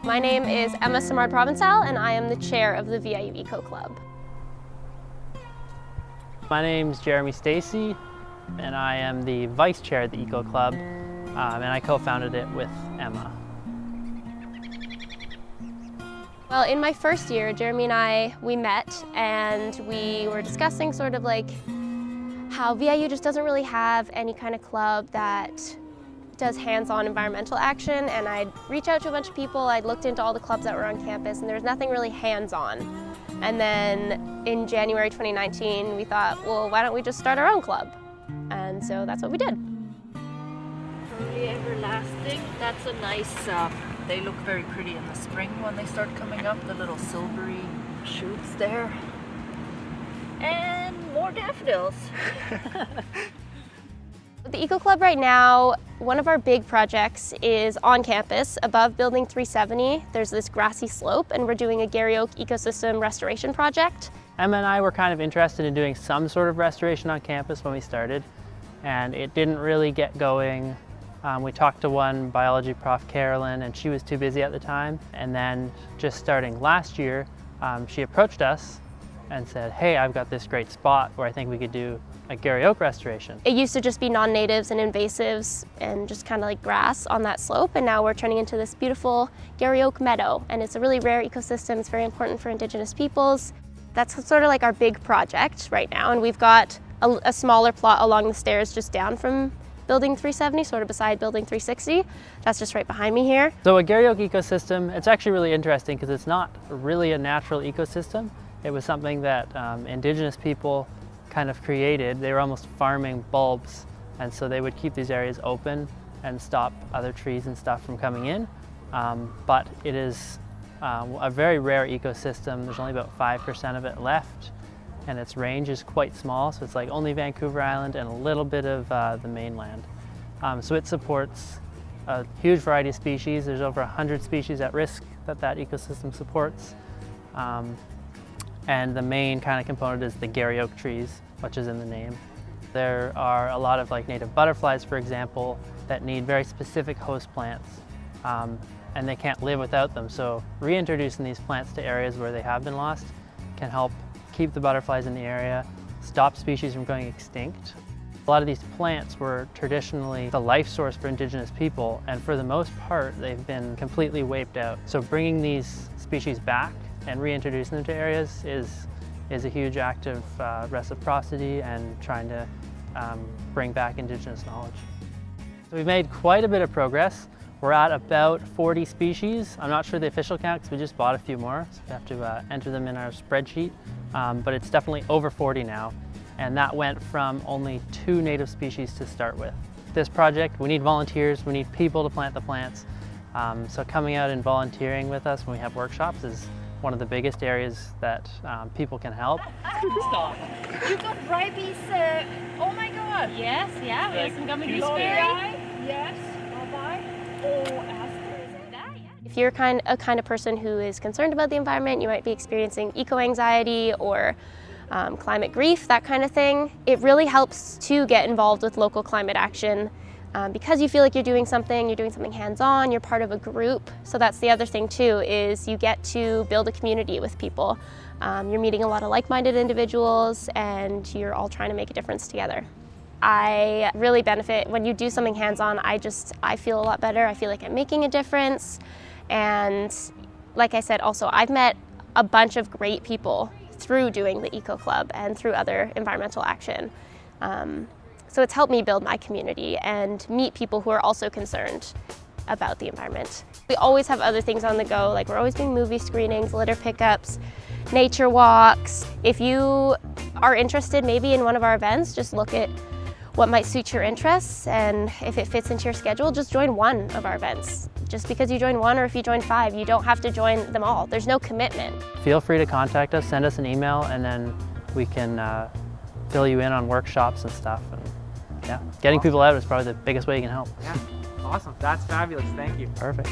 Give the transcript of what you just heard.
My name is Emma Simard-Provençal and I am the chair of the VIU Eco Club. My name's Jeremy Stacey and I am the vice chair at the Eco Club and I co-founded it with Emma. Well, in my first year, Jeremy and we met and we were discussing sort of like how VIU just doesn't really have any kind of club that does hands-on environmental action, and I'd reach out to a bunch of people. I'd looked into all the clubs that were on campus and there was nothing really hands-on. And then in January 2019, we thought, well, why don't we just start our own club? And so that's what we did. Truly everlasting. That's a nice, they look very pretty in the spring when they start coming up, the little silvery shoots there. And more daffodils. The Eco Club right now, one of our big projects is on campus above Building 370. There's this grassy slope and we're doing a Gerry Oak Ecosystem restoration project. Emma and I were kind of interested in doing some sort of restoration on campus when we started, and it didn't really get going. We talked to one biology prof, Carolyn, and she was too busy at the time. And then just starting last year, she approached us and said, hey, I've got this great spot where I think we could do a Gerry Oak restoration. It used to just be non-natives and invasives and just kind of like grass on that slope, and now we're turning into this beautiful Gerry Oak meadow, and it's a really rare ecosystem. It's very important for Indigenous peoples. That's sort of like our big project right now, and we've got a smaller plot along the stairs just down from Building 370, sort of beside Building 360. That's just right behind me here. So a Gerry Oak ecosystem, it's actually really interesting because it's not really a natural ecosystem. It was something that Indigenous people kind of created. They were almost farming bulbs, and so they would keep these areas open and stop other trees and stuff from coming in. But it is a very rare ecosystem. There's only about 5% of it left, and its range is quite small, so it's like only Vancouver Island and a little bit of the mainland. So it supports a huge variety of species. There's over 100 species at risk that ecosystem supports. And the main kind of component is the Gerry Oak trees, which is in the name. There are a lot of like native butterflies, for example, that need very specific host plants, and they can't live without them. So reintroducing these plants to areas where they have been lost can help keep the butterflies in the area, stop species from going extinct. A lot of these plants were traditionally the life source for Indigenous people, and for the most part, they've been completely wiped out. So bringing these species back and reintroducing them to areas is a huge act of reciprocity and trying to bring back Indigenous knowledge. So we've made quite a bit of progress. We're at about 40 species. I'm not sure the official count because we just bought a few more, so we have to enter them in our spreadsheet. But it's definitely over 40 now, and that went from only 2 native species to start with. This project, we need volunteers, we need people to plant the plants. So coming out and volunteering with us when we have workshops is one of the biggest areas that people can help. Stop. You got rabies, oh my god. Yes, yeah, we have some gummy gooseberry. Yes, bye-bye. Oh, Aster, is it? If you're a kind of person who is concerned about the environment, you might be experiencing eco-anxiety or climate grief, that kind of thing. It really helps to get involved with local climate action because you feel like you're doing something hands-on, you're part of a group. So that's the other thing too, is you get to build a community with people. You're meeting a lot of like-minded individuals and you're all trying to make a difference together. I really benefit when you do something hands-on. I feel a lot better. I feel like I'm making a difference. And like I said, also I've met a bunch of great people through doing the Eco Club and through other environmental action. So it's helped me build my community and meet people who are also concerned about the environment. We always have other things on the go, like we're always doing movie screenings, litter pickups, nature walks. If you are interested maybe in one of our events, just look at what might suit your interests, and if it fits into your schedule, just join one of our events. Just because you join one or if you join 5, you don't have to join them all. There's no commitment. Feel free to contact us, send us an email, and then we can fill you in on workshops and stuff. And yeah, getting people out is probably the biggest way you can help. Yeah, awesome. That's fabulous. Thank you. Perfect.